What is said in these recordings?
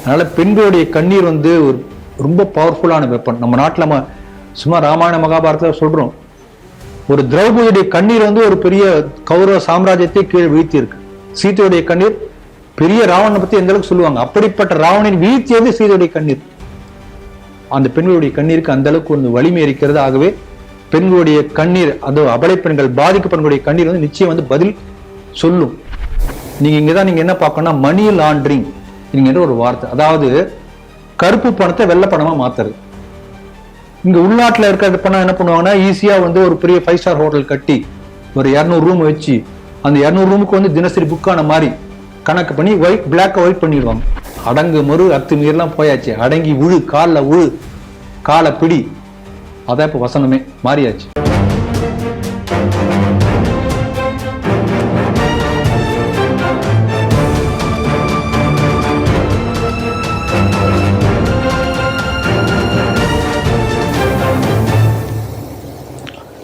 அதனால பெண்களுடைய கண்ணீர் வந்து ஒரு ரொம்ப பவர்ஃபுல்லான வெப்பன். நம்ம நாட்டில் நம்ம சும்மா ராமாயண மகாபாரதத்தில் சொல்றோம், ஒரு திரௌபதியுடைய கண்ணீர் வந்து ஒரு பெரிய கௌரவ சாம்ராஜ்யத்தை கீழே வீழ்த்தி இருக்கு. சீதையுடைய கண்ணீர் பெரிய ராவணனை பத்தி எந்த அளவுக்கு சொல்லுவாங்க. அப்படிப்பட்ட ராவணன் வீழ்த்தியது சீதையுடைய கண்ணீர். அந்த பெண்களுடைய கண்ணீருக்கு அந்த அளவுக்கு ஒரு வலிமை இருக்கிறது. ஆகவே பெண்களுடைய கண்ணீர், அது அபலை பெண்கள், பாதிக்கப்பெண்களுடைய கண்ணீர் வந்து நிச்சயம் வந்து பதில் சொல்லும். நீங்க இங்கதான் நீங்க என்ன பார்க்கணும்னா மணி லாண்டரிங் என்ற ஒரு வார்த்தை, அதாவது கருப்பு பணத்தை வெள்ளை பணமா மாத்துறது. இங்க உள்நாட்டுல இருக்கிற பணம் என்ன பண்ணுவாங்கன்னா, ஈஸியா வந்து ஒரு பெரிய 5 ஸ்டார் ஹோட்டல் கட்டி ஒரு 200 ரூம் வச்சு அந்த 200 ரூமுக்கு வந்து தினசரி புக்கான மாதிரி கணக்கு பண்ணி பிளாக் ஒயிட் பண்ணிடுவாங்க. அடங்கு மறு அத்துமீறலாம் போயாச்சு. அடங்கி உழு, காலில் உழு, காலை பிடி, அதான் இப்ப வசனமே மாறியாச்சு.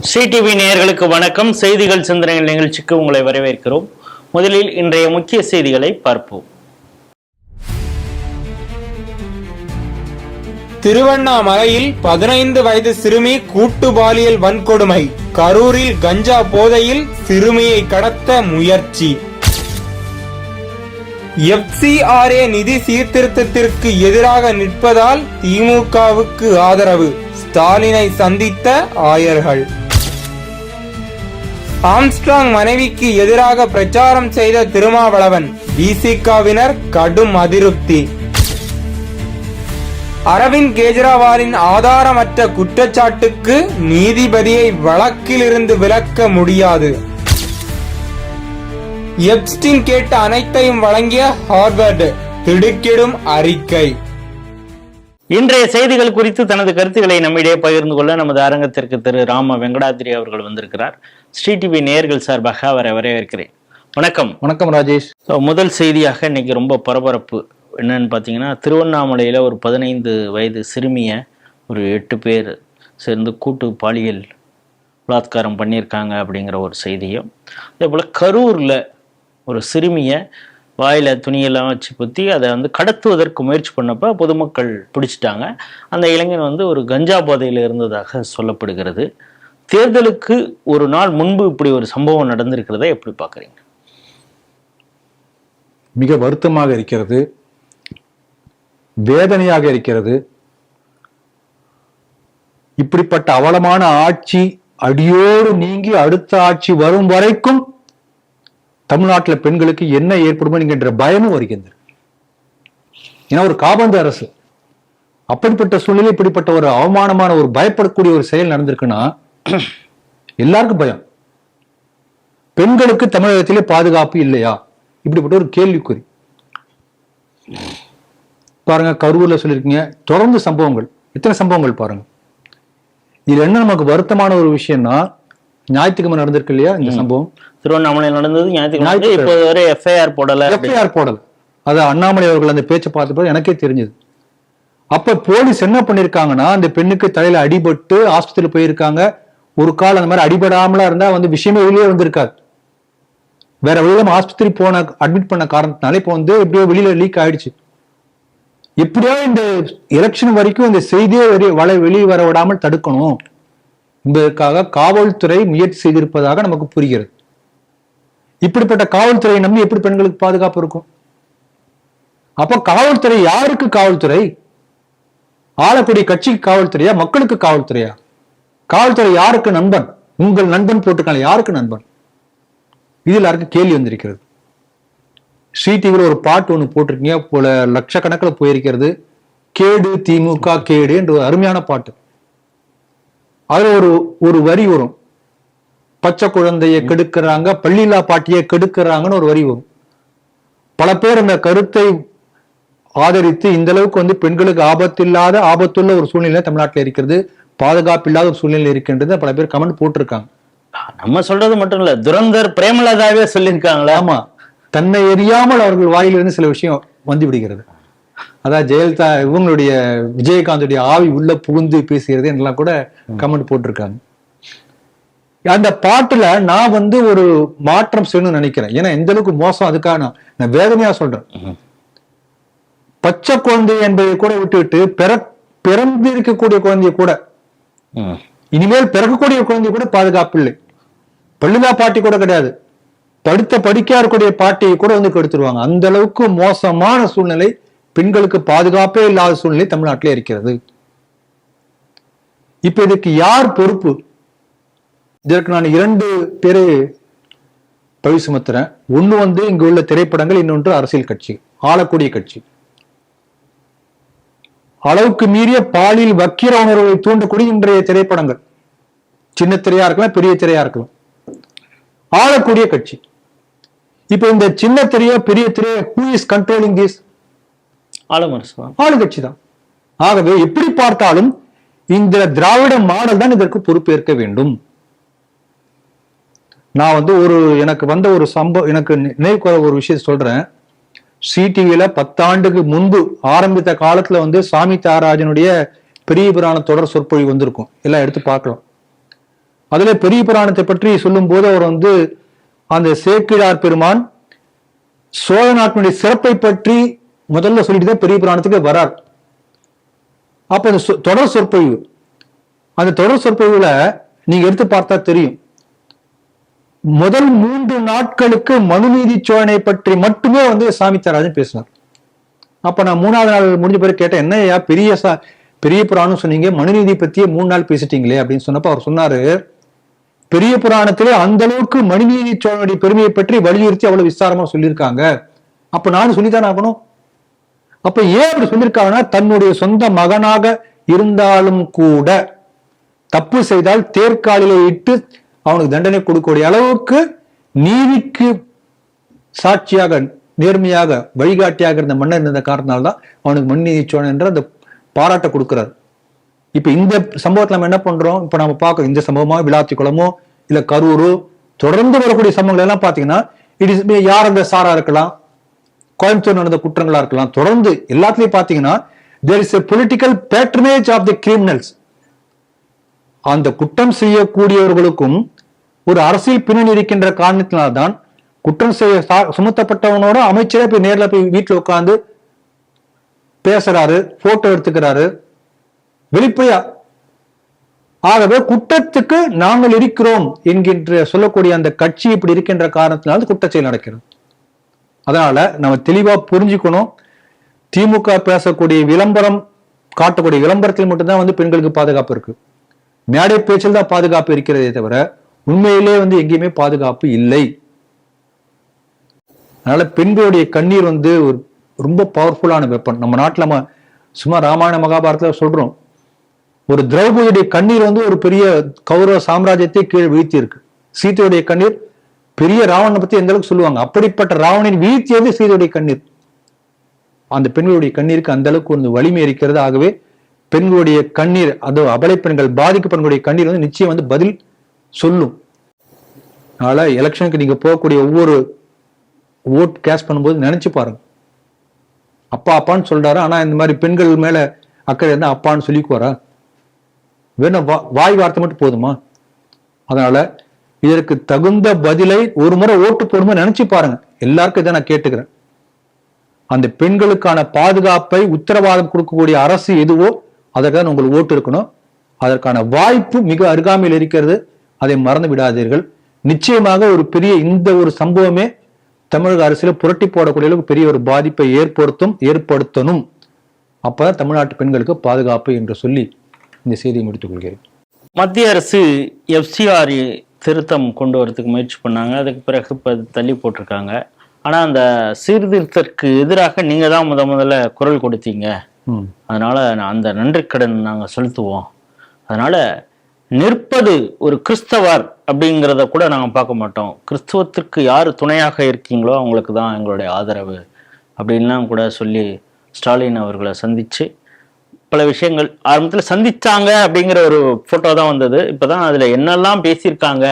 ஸ்ரீ டிவி நேயர்களுக்கு வணக்கம். செய்திகள் சிந்தனைகள் நிகழ்ச்சிக்கு உங்களை வரவேற்கிறோம். முதலில் இன்றைய முக்கிய செய்திகளை பார்ப்போம். திருவண்ணாமலையில் 15 வயது சிறுமி கூட்டு பாலியல் வன்கொடுமை. கரூரில் கஞ்சா போதையில் சிறுமியை கடத்த முயற்சி. FCRA நிதி சீர்திருத்தத்திற்கு எதிராக நிற்பதால் திமுகவுக்கு ஆதரவு. ஸ்டாலினை சந்தித்த ஆயர்கள். ஆம்ஸ்ட்ராங் மனைவிக்கு எதிராக பிரச்சாரம் செய்த திருமாவளவன். விசிகாவினர் கடும் அதிருப்தி. அரவிந்த் கெஜ்ரிவாலின் ஆதாரமற்ற குற்றச்சாட்டுக்கு நீதிபதியை வழக்கிலிருந்து விலக்க முடியாது. எப்ஸ்டீன் கேட்ட அனைத்தையும் வழங்கிய ஹார்வர்டு திடுக்கிடும் அறிக்கை. இன்றைய செய்திகள் குறித்து தனது கருத்துக்களை நம்மிடையே பகிர்ந்து கொள்ள நமது அரங்கத்திற்கு திரு ராம வெங்கடாத்திரி அவர்கள் வந்திருக்கிறார். ஸ்ரீ டிவி நேயர்கள் சார்பாக அவரை வரவேற்கிறேன். வணக்கம். வணக்கம் ராஜேஷ். முதல் செய்தியாக இன்னைக்கு ரொம்ப பரபரப்பு என்னன்னு பார்த்தீங்கன்னா, திருவண்ணாமலையில் ஒரு 15 வயது சிறுமியை ஒரு 8 பேர் சேர்ந்து கூட்டு பாலியல் பலாத்காரம் பண்ணியிருக்காங்க அப்படிங்கிற ஒரு செய்தியும், அதே போல் கரூரில் ஒரு சிறுமியை வாயில் துணியெல்லாம் வச்சு பற்றி அதை வந்து கடத்துவதற்கு முயற்சி பண்ணப்போ பொதுமக்கள் பிடிச்சிட்டாங்க. அந்த இளைஞன் வந்து ஒரு கஞ்சா போதையில் இருந்ததாக சொல்லப்படுகிறது. தேர்தலுக்கு ஒரு நாள் முன்பு இப்படி ஒரு சம்பவம் நடந்திருக்கிறத எப்படி பார்க்குறீங்க? மிக வருத்தமாக இருக்கிறது, வேதனையாக இருக்கிறது. இப்படிப்பட்ட அவலமான ஆட்சி அடியோடு நீங்கி அடுத்த ஆட்சி வரும் வரைக்கும் தமிழ்நாட்டில் பெண்களுக்கு என்ன ஏற்படும் என்கின்ற பயமும் வருகின்றது. ஏன்னா ஒரு காபந்து அரசு, அப்படிப்பட்ட சூழ்நிலை இப்படிப்பட்ட ஒரு அவமானமான ஒரு பயப்படக்கூடிய ஒரு செயல் நடந்திருக்குன்னா எல்லாருக்கும் பயம். பெண்களுக்கு தமிழகத்திலே பாதுகாப்பு இல்லையா? இப்படிப்பட்ட ஒரு கேள்விக்குறி. பாருங்க, கரூர்ல சொல்லியிருக்கீங்க, தொடர்ந்து சம்பவங்கள், எத்தனை சம்பவங்கள் பாருங்க. இதுல என்ன நமக்கு வருத்தமான ஒரு விஷயம்னா, ஞாயிற்றுக்கிழமை நடந்திருக்கு இல்லையா இந்த சம்பவம், திருவண்ணாமலையில் நடந்தது ஞாயிற்றுக்கிழமை. இப்போ வரை எஃப்ஐஆர் போடல. அது அண்ணாமலை அவர்கள் அந்த பேச்சை பார்த்தப்போ எனக்கே தெரிஞ்சது. அப்ப போலீஸ் என்ன பண்ணிருக்காங்கன்னா, அந்த பெண்ணுக்கு தலையில அடிபட்டு ஆஸ்பத்திரியில் போயிருக்காங்க. ஒரு கால் அந்த மாதிரி அடிபடாமலா இருந்தா வந்து விஷயமே வெளியே வந்திருக்காது. வேற வழியில ஆஸ்பத்திரி போன அட்மிட் பண்ண காரணத்தினால இப்போ வந்து எப்படியோ வெளியில லீக் ஆயிடுச்சு. எப்படியோ இந்த எலெக்ஷன் வரைக்கும் இந்த செய்தியே வெளியே வர விடாமல் தடுக்கணும் என்பதற்காக காவல்துறை முயற்சி செய்திருப்பதாக நமக்கு புரிகிறது. இப்படிப்பட்ட காவல்துறையை நம்பி எப்படி பெண்களுக்கு பாதுகாப்பு இருக்கும்? அப்ப காவல்துறை யாருக்கு காவல்துறை? ஆளக்கூடிய கட்சிக்கு காவல்துறையா, மக்களுக்கு காவல்துறையா? காவல்துறை யாருக்கு நண்பன்? உங்கள் நண்பன் போட்டுக்கான யாருக்கு நண்பன்? இதில் யாருக்கு கேள்வி வந்திருக்கிறது. ஸ்ரீ டிவியில் ஒரு பாட்டு ஒண்ணு போட்டிருக்கீங்க போல, லட்சக்கணக்கில் போயிருக்கிறது. கேடு திமுக கேடு என்ற ஒரு அருமையான பாட்டு. அதுல ஒரு வரி வரும், பச்சை குழந்தையை கெடுக்கிறாங்க, பள்ளியில்லா பாட்டியை கெடுக்கிறாங்கன்னு ஒரு வரி வரும். பல பேர் அந்த கருத்தை ஆதரித்து இந்த அளவுக்கு வந்து பெண்களுக்கு ஆபத்துள்ள ஒரு சூழ்நிலை தமிழ்நாட்டில் இருக்கிறது, பாதுகாப்பு இல்லாத ஒரு சூழ்நிலை இருக்கின்றது பல பேர் கமெண்ட் போட்டிருக்காங்க. நம்ம சொல்றது மட்டும் இல்ல, துரந்தர் பிரேமலதாவே சொல்லியிருக்காங்களா? ஆமா, தன்னை எரியாமல் அவர்கள் வாயிலிருந்து சில விஷயம் வந்து விடுகிறது. அதான் ஜெயலலிதா இவங்களுடைய விஜயகாந்துடைய ஆவி உள்ள புகுந்து பேசுகிறது என்றெல்லாம் கூட கமெண்ட் போட்டிருக்காங்க. அந்த பாட்டுல நான் வந்து ஒரு மாற்றம் செய்யணும்னு நினைக்கிறேன். ஏன்னா எந்த அளவுக்கு மோசம், அதுக்காக நான் வேதனையா சொல்றேன். பச்சை குழந்தை என்பதை கூட விட்டுவிட்டு பிறந்திருக்கக்கூடிய குழந்தைய கூட, இனிமேல் பிறக்கக்கூடிய குழந்தை கூட பாதுகாப்பு இல்லை. பள்ளிலா பாட்டி கூட கிடையாது, படிக்க இருக்கக்கூடிய பாட்டியை கூட வந்து கெடுத்துருவாங்க. அந்த அளவுக்கு மோசமான சூழ்நிலை, பெண்களுக்கு பாதுகாப்பே இல்லாத சூழ்நிலை தமிழ்நாட்டிலே இருக்கிறது. இப்ப இதுக்கு யார் பொறுப்பு? இதற்கு நான் 2 பேரை பழி சுமத்துறேன். ஒண்ணு வந்து இங்கு உள்ள திரைப்படங்கள், இன்னொன்று அரசியல் கட்சி, ஆளக்கூடிய கட்சி. அளவுக்கு மீறிய பாலியல் வக்கிர உணர்வை தூண்டக்கூடிய இன்றைய திரைப்படங்கள், சின்ன திரையா இருக்கலாம், பெரிய திரையா இருக்கலாம், ஆளக்கூடிய கட்சி. இப்ப இந்த சின்ன திரையோ பெரிய திரையோ, who is controlling this? ஆளுங்கட்சி தான். ஆகவே எப்படி பார்த்தாலும் இந்த திராவிட மாடல் தான் இதற்கு பொறுப்பேற்க வேண்டும். நான் வந்து எனக்கு வந்த ஒரு சம்பவம், எனக்கு நினைவுக்கு ஒரு விஷயத்தை சொல்றேன். சிடிவில 10 ஆண்டுக்கு முன்பு ஆரம்பித்த காலத்துல வந்து சாமி தியாகராஜனுடைய பெரிய புராண தொடர் சொற்பொழி வந்திருக்கும், எல்லாம் எடுத்து பார்க்கலாம். அதுல பெரிய புராணத்தை பற்றி சொல்லும் போது அவர் வந்து அந்த சேக்கிழார் பெருமான் சோழ நாட்டினுடைய சிறப்பை பற்றி முதல்ல சொல்லிட்டு தான் பெரிய புராணத்துக்கு வரார். அப்ப அந்த தொடர் சொற்பொழிவு, அந்த தொடர் சொற்பொழிவுல நீங்க எடுத்து பார்த்தா தெரியும், முதல் 3 நாட்களுக்கு மனுநீதி சோழனை பற்றி மட்டுமே வந்து சாமி தியாகராஜன் பேசினார். அப்ப நான் 3ஆவது நாள் முடிஞ்ச பிறகு கேட்டேன், என்னையா பெரிய புராணம் சொன்னீங்க, மனுநீதி பத்தியே 3 நாள் பேசிட்டீங்களே அப்படின்னு சொன்னப்ப அவர் சொன்னாரு, பெரிய புராணத்திலே அந்த அளவுக்கு மனுநீதி சோழனுடைய பெருமையை பற்றி வலியுறுத்தி அவ்வளவு விஸ்தாரமா சொல்லியிருக்காங்க. அப்ப நானும் சொல்லித்தான் ஆகணும். அப்ப ஏன் அப்படி சொல்லியிருக்காங்கன்னா, தன்னுடைய சொந்த மகனாக இருந்தாலும் கூட தப்பு செய்தால் தேர்காலிலே இட்டு அவனுக்கு தண்டனை கொடுக்கக்கூடிய அளவுக்கு நீதிக்கு சாட்சியாக, நேர்மையாக, வழிகாட்டியாக இருந்த மன்னர் இருந்த காரணத்தினால்தான் அவனுக்கு மனுநீதி சோழன் என்ற அந்த பாராட்ட கொடுக்கிறார். இப்ப இந்த சம்பவத்துல நம்ம என்ன பண்றோம்? இப்ப நம்ம பார்க்கறோம், இந்த சம்பவமா விளாத்தி குளமோ இல்ல கரூரோ தொடர்ந்து வரக்கூடிய சம்பவங்கள் எல்லாம் பாத்தீங்கன்னா, இட் இஸ் யார் அந்த சாரா இருக்கலாம், கோயம்புத்தூர் நடந்த குற்றங்களா இருக்கலாம், தொடர்ந்து எல்லாத்துலயும் பாத்தீங்கன்னா there is a political patronage of the criminals. அந்த குற்றம் செய்யக்கூடியவர்களுக்கும் ஒரு அரசியல் பின்னணி இருக்கின்ற காரணத்தினால்தான் குற்றம் செய்ய சுமத்தப்பட்டவனோட அமைச்சரே போய் நேர்ல போய் வீட்டுல உட்கார்ந்து பேசுறாரு, போட்டோ எடுத்துக்கிறாரு வெளிப்படையா. ஆகவே குற்றத்துக்கு நாங்கள் இருக்கிறோம் என்கின்ற சொல்லக்கூடிய அந்த கட்சி இப்படி இருக்கின்ற காரணத்தினால் குற்றச்செயல் நடக்கிறது. அதனால நம்ம தெளிவா புரிஞ்சுக்கணும், திமுக பேசக்கூடிய விளம்பரம் காட்டக்கூடிய விளம்பரத்தில் மட்டும்தான் வந்து பெண்களுக்கு பாதுகாப்பு இருக்கு, மேடை பேச்சில் தான் பாதுகாப்பு இருக்கிறதே தவிர உண்மையிலே வந்து எங்கேயுமே பாதுகாப்பு இல்லை. அதனால பெண்களுடைய கண்ணீர் வந்து ஒரு ரொம்ப பவர்ஃபுல்லான வெப்பன். நம்ம நாட்டில் நம்ம சும்மா ராமாயண மகாபாரதத்துல சொல்றோம், ஒரு திரௌபதியுடைய கண்ணீர் வந்து ஒரு பெரிய கௌரவ சாம்ராஜ்யத்தை கீழே வீழ்த்தி இருக்கு. சீதையுடைய கண்ணீர் பெரிய ராவணனை பத்தி எந்த அளவுக்கு சொல்லுவாங்க, அப்படிப்பட்ட ராவணன் வீழ்த்தியது சீதையுடைய கண்ணீர். அந்த பெண்களுடைய கண்ணீருக்கு அந்த அளவுக்கு ஒரு வலிமை இருக்கிறது. ஆகவே பெண்களுடைய கண்ணீர், அது அபலை பெண்கள், பாதிக்கப்பெண்களுடைய கண்ணீர் வந்து நிச்சயம் வந்து பதில் சொல்லும். அதனால எலெக்ஷனுக்கு நீங்க போகக்கூடிய ஒவ்வொரு ஓட் கேஸ்ட் பண்ணும்போது நினைச்சு பாருங்க, அப்பா அப்பான்னு சொல்றாரு, ஆனா இந்த மாதிரி பெண்கள் மேல அக்கறை இருந்தா அப்பான்னு சொல்லிக்குவாரா? வேணும் வாய் வார்த்தை மட்டும் போதுமா? அதனால இதற்கு தகுந்த பதிலை ஒரு முறை ஓட்டு போடும்போது நினைச்சு பாருங்க. எல்லாருக்கும் இதை நான் கேட்டுக்கிறேன், அந்த பெண்களுக்கான பாதுகாப்பை உத்தரவாதம் கொடுக்கக்கூடிய அரசு எதுவோ அதற்கான உங்களுக்கு ஓட்டு இருக்கணும். அதற்கான வாய்ப்பு மிக அருகாமையில் இருக்கிறது, அதை மறந்து விடாதீர்கள். நிச்சயமாக ஒரு பெரிய இந்த ஒரு சம்பவமே தமிழக அரசியல புரட்டி போடக்கூடிய அளவுக்கு பெரிய ஒரு பாதிப்பை ஏற்படுத்தணும். அப்பதான் தமிழ்நாட்டு பெண்களுக்கு பாதுகாப்பு என்று சொல்லி இந்த செய்தியை முடித்துக் கொள்கிறேன். மத்திய அரசு எஃப்சிஆர் திருத்தம் கொண்டு வரதுக்கு முயற்சி பண்ணாங்க, அதுக்கு பிறகு இப்போ தள்ளி போட்டிருக்காங்க. ஆனால் அந்த சீர்திருத்தத்திற்கு எதிராக நீங்க தான் முதல்ல குரல் கொடுத்தீங்க, அதனால அந்த நன்றிக்கடன் நாங்கள் செலுத்துவோம். அதனால நிற்பது ஒரு கிறிஸ்தவர் அப்படிங்கிறத கூட நாங்கள் பார்க்க மாட்டோம், கிறிஸ்துவத்திற்கு யார் துணையாக இருக்கீங்களோ அவங்களுக்கு தான் எங்களுடைய ஆதரவு அப்படின்லாம் கூட சொல்லி ஸ்டாலின் அவர்களை சந்திச்சு பல விஷயங்கள் ஆரம்பத்தில் சந்திச்சாங்க அப்படிங்கிற ஒரு ஃபோட்டோ தான் வந்தது. இப்போ தான் அதில் என்னெல்லாம் பேசியிருக்காங்க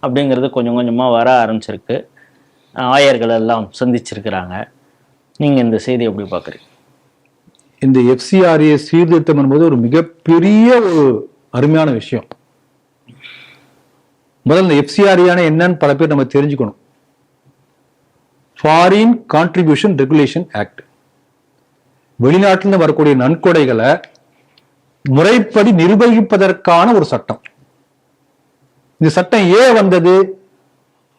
அப்படிங்கிறது கொஞ்சம் கொஞ்சமாக வர ஆரம்பிச்சிருக்கு. ஆயர்கள் எல்லாம் சந்திச்சிருக்கிறாங்க. நீங்கள் இந்த செய்தி எப்படி பார்க்குறீங்க? இந்த எஃப்சிஆர்ஏ சீர்திருத்தம் என்பது ஒரு மிகப்பெரிய ஒரு அருமையான விஷயம். முதல்ல இந்த எஃப்சிஆர்ஏ என்னன்னு பல பேர் நம்ம தெரிஞ்சுக்கணும். Foreign contribution regulation act. வெளிநாட்டிலிருந்து வரக்கூடிய நன்கொடைகளை முறைப்படி நிர்வகிப்பதற்கான ஒரு சட்டம். இந்த சட்டம் ஏன் வந்தது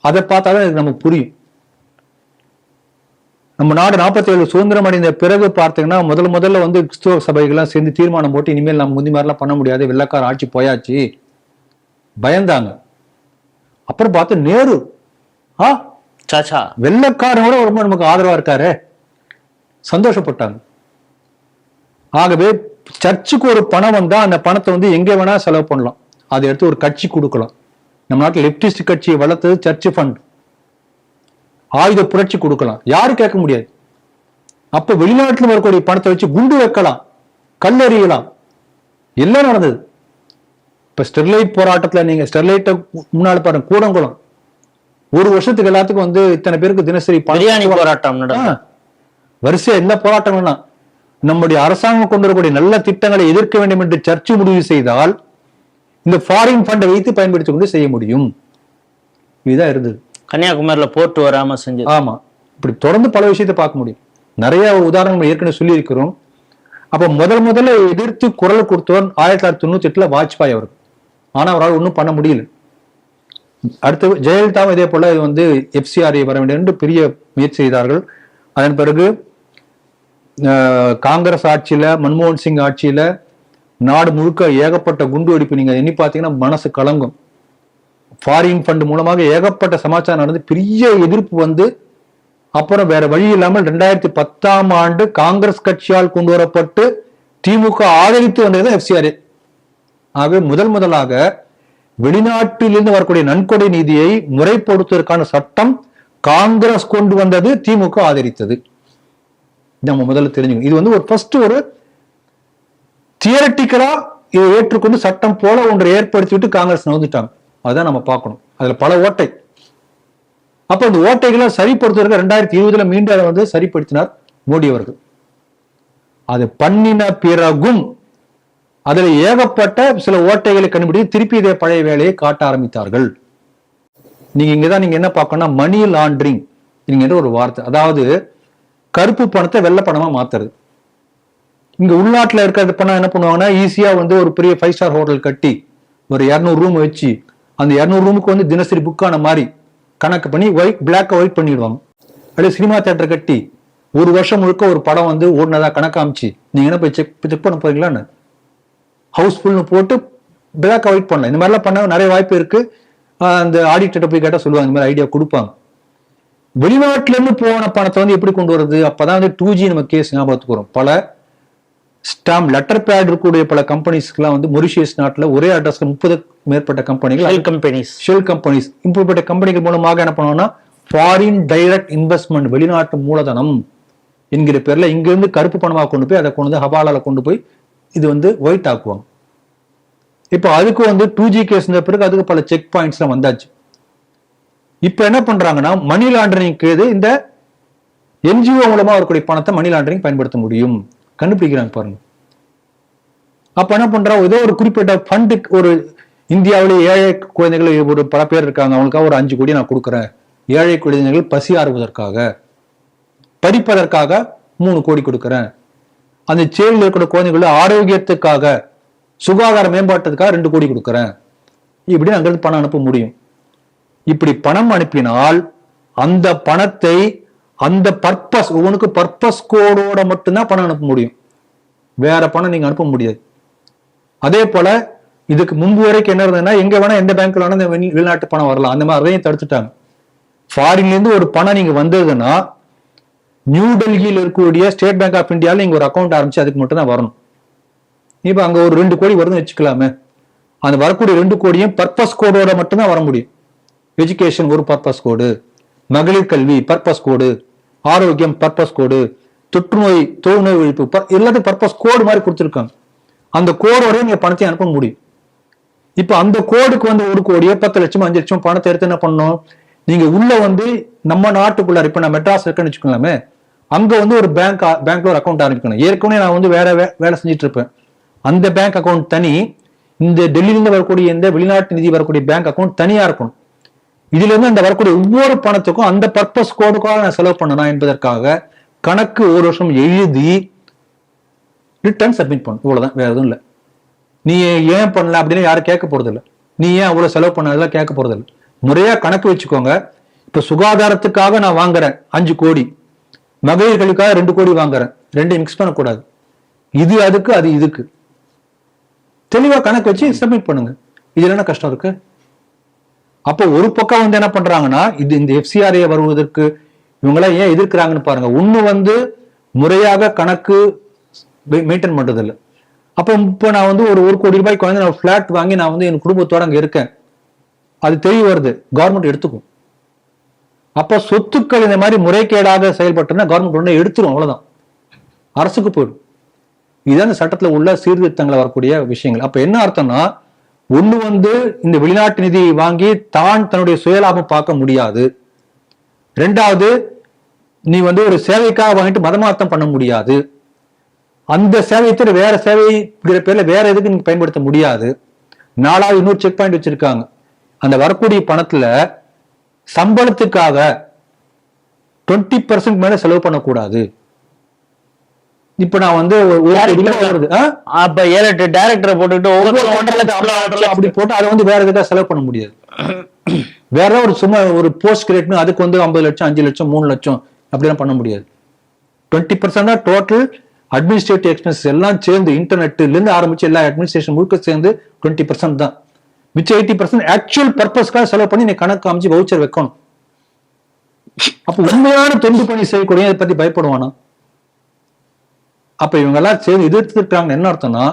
அதை பார்த்தாதான் இது நமக்கு புரியும். நம்ம நாடு 47 சுதந்திரம் அடைந்த பிறகு பார்த்தீங்கன்னா முதல்ல வந்து கிறிஸ்துவ சபைகள்லாம் சேர்ந்து தீர்மானம் போட்டு இனிமேல் நம்ம முந்தி மாதிரிலாம் பண்ண முடியாது, வெள்ளைக்கார ஆட்சி போயாச்சு பயந்தாங்க. அப்புறம் பார்த்து நேரு சாச்சா வெள்ளைக்காரனோட ரொம்ப நமக்கு ஆதரவா இருக்காரு, சந்தோஷப்பட்டாங்க. ஆகவே சர்ச்சுக்கு ஒரு பணம் வந்தா அந்த பணத்தை வந்து எங்க வேணா செலவு பண்ணலாம், அதை எடுத்து ஒரு கட்சி கொடுக்கலாம். நம்ம நாட்டில் லெப்டிஸ்ட் கட்சியை வளர்த்தது சர்ச் ஃபண்ட். ஆயுத புரட்சி கொடுக்கலாம், யாரும் கேட்க முடியாது. அப்ப வெளிநாட்டில் வரக்கூடிய பணத்தை வச்சு குண்டு வைக்கலாம், கல்லெறியலாம், எல்லாம் நடந்தது. இப்ப ஸ்டெர்லைட் போராட்டத்துல நீங்க ஸ்டெர்லைட்டை முன்னால பாருங்க, கூடங்குளம் ஒரு வருஷத்துக்கு எல்லாத்துக்கும் வந்து இத்தனை பேருக்கு தினசரி பிரியாணி போராட்டம் வரிசையா எல்லா போராட்டங்கள்லாம். நம்முடைய அரசாங்கம் கொண்டு வரக்கூடிய நல்ல திட்டங்களை எதிர்க்க வேண்டும் என்று சர்ச்சை முடிவு செய்தால் இந்த ஃபாரின் ஃபண்டை வைத்து பயன்படுத்திக் கொண்டு செய்ய முடியும். இதுதான் இருந்தது. கன்னியாகுமரியில போட்டு வராம செஞ்சு. ஆமா, இப்படி தொடர்ந்து பல விஷயத்தை பார்க்க முடியும். நிறைய உதாரணங்கள் ஏற்கனவே சொல்லி இருக்கிறோம். அப்ப முதல்ல எதிர்த்து குரல் கொடுத்தவர் 1998 வாஜ்பாய் அவர்கள். ஆனா அவரால் ஒன்றும் பண்ண முடியல. அடுத்து ஜெயலலிதாவும் இதே போல வந்து FCRA வர வேண்டும் என்று பெரிய முயற்சி செய்தார்கள். அதன் பிறகு காங்கிரஸ் ஆட்சியில, மன்மோகன் சிங் ஆட்சியில நாடு முழுக்க ஏகப்பட்ட குண்டு வெடிப்பு. நீங்க எண்ணி பார்த்தீங்கன்னா மனசு கலங்கும். ஃபாரின் ஃபண்ட் மூலமாக ஏகப்பட்ட சமாச்சாரம் நடந்து பெரிய எதிர்ப்பு வந்து அப்புறம் வேற வழி இல்லாமல் 2010ஆம் ஆண்டு காங்கிரஸ் கட்சியால் கொண்டு வரப்பட்டு திமுக ஆதரித்து வந்தது FCRA. ஆகவே முதலாக வெளிநாட்டிலிருந்து வரக்கூடிய நன்கொடை நிதியை முறைப்படுத்துவதற்கான சட்டம் காங்கிரஸ் கொண்டு வந்தது, திமுக ஆதரித்தது. நம்ம முதல்ல தெரிஞ்சுக்கணும். இது வந்து ஒரு ஃபர்ஸ்ட் ஒரு தியரட்டிக்கலா இதை ஏற்றுக்கொண்டு சட்டம் போல ஒன்றை ஏற்படுத்திவிட்டு காங்கிரஸ் நகர்ந்துட்டாங்க. அதான் நம்ம பார்க்கணும். அதுல பல ஓட்டை. அப்ப அந்த ஓட்டைகளை சரிப்படுத்துவதற்கு 2020 மீண்டும் அதை வந்து சரிப்படுத்தினார் மோடி அவர்கள். அது பண்ணின பிறகும் அதுல ஏகப்பட்ட சில ஓட்டைகளை கண்டுபிடித்து திருப்பி இதே பழைய வேலையை காட்ட ஆரம்பித்தார்கள். நீங்க இங்கதான் நீங்க என்ன பார்க்கணும்னா மணி லாண்டரிங் என்ற ஒரு வார்த்தை. அதாவது கருப்பு பணத்தை வெள்ளை பணமா மாத்துறது. இங்க உள்நாட்டுல இருக்கிறது பணம் என்ன பண்ணுவாங்கன்னா ஈஸியா வந்து ஒரு பெரிய 5 ஸ்டார் ஹோட்டல் கட்டி ஒரு 200 ரூம் வச்சு அந்த 200 ரூமுக்கு வந்து தினசரி புக்கான மாதிரி கணக்கு பண்ணி பிளாக் ஒயிட் பண்ணிடுவாங்க. அப்படியே சினிமா தியேட்டர் கட்டி ஒரு வருஷம் முழுக்க ஒரு படம் வந்து ஓடுனதா கணக்காமிச்சு நீங்க என்ன போய் செக் பண்ண போறீங்களான்னு ஹவுஸ்ஃபுல்னு போட்டு பிளாக் ஒயிட் பண்ணலாம். இந்த மாதிரிலாம் பண்ண நிறைய வாய்ப்பு இருக்கு. அந்த ஆடிட்டர்கிட்ட போய் கேட்டா சொல்லுவாங்க, இந்த மாதிரி ஐடியா கொடுப்பாங்க. வெளிநாட்டுல இருந்து போன பணத்தை வந்து எப்படி கொண்டு வருது? அப்பதான் வந்து 2G நம்ம கேஸ் ஞாபகத்துக்கு வரும். பல ஸ்டாம்ப் லெட்டர் பேட் இருக்கக்கூடிய பல கம்பெனிஸ்க்குலாம் வந்து மொரிஷியஸ் நாட்டுல ஒரே அட்ரஸ்ல 30 மேற்பட்ட கம்பெனிகள் ஷெல் கம்பெனிஸ் இப்படிப்பட்ட கம்பெனிகள் மூலமாக என்ன பண்ணுவோம்னா ஃபாரின் டைரக்ட் இன்வெஸ்ட்மெண்ட், வெளிநாட்டு மூலதனம் என்கிற பேர்ல இங்க இருந்து கருப்பு பணமாக கொண்டு போய் அதை கொண்டு வந்து ஹவாலால கொண்டு போய் இது வந்து ஒயிட் ஆக்குவாங்க. இப்போ அதுக்கு வந்து 2G கேஸ் இருந்த பிறகு அதுக்கு பல செக் பாயிண்ட்ஸ் எல்லாம் வந்தாச்சு. இப்ப என்ன பண்றாங்கன்னா மணி லாண்டரிங்க்கு இந்த NGO மூலமா வரக்கூடிய பணத்தை மணி லாண்டரிங் பயன்படுத்த முடியும் கண்டுபிடிக்கிறாங்க பாருங்க. அப்ப என்ன பண்றா, ஏதோ ஒரு குறிப்பிட்ட ஃபண்டுக்கு ஒரு இந்தியாவிலே ஏழை குழந்தைகள் ஒரு பல பேர் இருக்காங்க, அவங்களுக்காக ஒரு 5 கோடி நான் கொடுக்குறேன். ஏழை குழந்தைகள் பசி ஆறுவதற்காக, படிப்பதற்காக 3 கோடி கொடுக்குறேன். அந்த செயலில் இருக்கிற குழந்தைகளோட ஆரோக்கியத்துக்காக, சுகாதார மேம்பாட்டுக்காக 2 கோடி கொடுக்குறேன். இப்படி அங்கிருந்து பணம் அனுப்ப முடியும். இப்படி பணம் அனுப்பினால் அந்த பணத்தை அந்த பர்பஸ், ஒவ்வொன்றுக்கு பர்பஸ் கோடோட மட்டும்தான் பணம் அனுப்ப முடியும். வேற பணம் நீங்க அனுப்ப முடியாது. அதே போல இதுக்கு முன்பு வரைக்கும் என்ன இருந்ததுன்னா எங்க வேணா எந்த பேங்க்ல வேணா இந்த வெளிநாட்டு பணம் வரலாம். அந்த மாதிரி அதையும் தடுத்துட்டாங்க. ஃபாரின்ல இருந்து ஒரு பணம் நீங்க வந்ததுன்னா நியூ டெல்லியில் இருக்கக்கூடிய ஸ்டேட் பேங்க் ஆஃப் இந்தியாவில் நீங்க ஒரு அக்கௌண்ட் ஆரம்பிச்சு அதுக்கு மட்டும் தான் வரணும். இப்ப அங்க ஒரு 2 கோடி வருதுன்னு வச்சுக்கலாமே, அந்த வரக்கூடிய 2 கோடியும் பர்பஸ் கோடோட மட்டும்தான் வர முடியும். எஜுகேஷன் ஒரு பர்பஸ் கோடு, மகளிர் கல்வி பர்பஸ் கோடு, ஆரோக்கியம் பர்பஸ் கோடு, தொற்றுநோய் தொழுநோய் ஒழிப்பு எல்லாத்தையும் பர்பஸ் கோடு மாதிரி கொடுத்துருக்காங்க. அந்த கோடோட நீங்க பணத்தை அனுப்ப முடியும். இப்ப அந்த கோடுக்கு வந்து 1 கோடியோ 10 லட்சம் 5 லட்சம் பணத்தை எடுத்து என்ன பண்ணணும், நீங்க உள்ள வந்து நம்ம நாட்டுக்குள்ள இப்ப நான் மெட்ராஸ் இருக்குன்னு வச்சுக்கலாமே, அங்க வந்து ஒரு பேங்க்ல ஒரு அக்கௌண்ட் ஆரம்பிக்கணும். ஏற்கனவே நான் வந்து வேற வேலை செஞ்சுட்டு இருப்பேன். அந்த பேங்க் அக்கௌண்ட் தனி, இந்த டெல்லியிலிருந்து வரக்கூடிய இந்த வெளிநாட்டு நிதி வரக்கூடிய பேங்க் அக்கௌண்ட் தனியா இருக்கணும். இதுல இருந்து அந்த வரக்கூடிய ஒவ்வொரு பணத்துக்கும் அந்த பர்பஸ் கோடுக்காக நான் செலவு பண்ணணும் என்பதற்காக கணக்கு ஒரு வருஷம் எழுதி ரிட்டர்ன் சப்மிட் பண்ணும், இவ்வளவுதான், வேற எதுவும் இல்லை. நீ ஏன் பண்ணல அப்படின்னு யாரும் கேட்க போறது இல்லை. நீ ஏன் அவ்வளவு செலவு பண்ணதெல்லாம் கேட்க போறது இல்லை. முறையா கணக்கு வச்சுக்கோங்க. இப்ப சுகாதாரத்துக்காக நான் வாங்குறேன் 5 கோடி, மகளிர்களுக்காக 2 கோடி வாங்குறேன், ரெண்டையும் மிக்ஸ் பண்ணக்கூடாது. இது அதுக்கு, அது இதுக்கு, தெளிவா கணக்கு வச்சு சப்மிட் பண்ணுங்க. இதுல என்ன கஷ்டம் இருக்கு? அப்போ ஒரு பக்கம் வந்து என்ன பண்றாங்கன்னா, இது இந்த FCRA வருவதற்கு இவங்களாம் ஏன் எதிர்க்கிறாங்கன்னு பாருங்க. ஒண்ணு முறையாக கணக்கு மெயின்டைன் பண்றது இல்லை. அப்போ இப்போ நான் வந்து ஒரு 1 கோடி ரூபாய்க்கு வந்து நான் பிளாட் வாங்கி நான் வந்து என் குடும்பத்தோட அங்க இருக்கேன், அது தெரிய வருது, கவர்மெண்ட் எடுத்துக்கும். அப்ப சொத்துக்கள் இந்த மாதிரி முறைகேடாக செயல்பட்டுன்னா கவர்மெண்ட் உடனே எடுத்துரும், அவ்வளவுதான், அரசுக்கு போயிடும். இதுதான் இந்த சட்டத்துல உள்ள சீர்திருத்தங்களை வரக்கூடிய விஷயங்கள். அப்ப என்ன அர்த்தம்னா, ஒண்ணு வந்து இந்த வெளிநாட்டு நிதி வாங்கி தான் தன்னுடைய சுயலாபம் பார்க்க முடியாது. ரெண்டாவது, நீ வந்து ஒரு சேவைக்காக வாங்கிட்டு மதமாற்றம் பண்ண முடியாது. அந்த சேவையை வேற சேவைங்கிற பேர்ல வேற எதுக்கு நீங்க பயன்படுத்த முடியாது. 4வது இன்னொரு செக் பாயிண்ட் வச்சிருக்காங்க. அந்த வரக்கூடிய பணத்துல சம்பளத்துக்காக 20% மேல செலவு பண்ணக்கூடாது. இப்ப நான் வந்து அப்ப 7-8 டைரக்டரை போட்டுட்டு அப்படி போட்டு அதை வந்து வேற எதுக்காக செலவு பண்ண முடியாது. வேற ஒரு சும்மா ஒரு போஸ்ட் கிரியேட் அதுக்கு வந்து 50 லட்சம் 5 லட்சம் 3 லட்சம் அப்படிலாம் பண்ண முடியாது. 20% டோட்டல் அட்மினிஸ்ட்ரேட்டிவ் எக்ஸ்பென்சஸ் எல்லாம் சேர்ந்து, இன்டர்நெட்ல இருந்து ஆரம்பிச்சு எல்லா அட்மினிஸ்ட்ரேஷன் முழுக்க சேர்ந்து 20% தான். மிச்சம் 80% ஆக்சுவல் பர்பஸ்க்காக செலவு பண்ணி நீ கணக்கு அமைச்சு வவுச்சர் வைக்கணும். அப்ப உண்மையான தொண்டு பணி செய்யக்கூடிய இதை பத்தி பயப்படுவானா? அப்ப இவங்க எல்லாம் சேர்ந்து எதிர்த்துட்டாங்க. என்ன அர்த்தம்னா,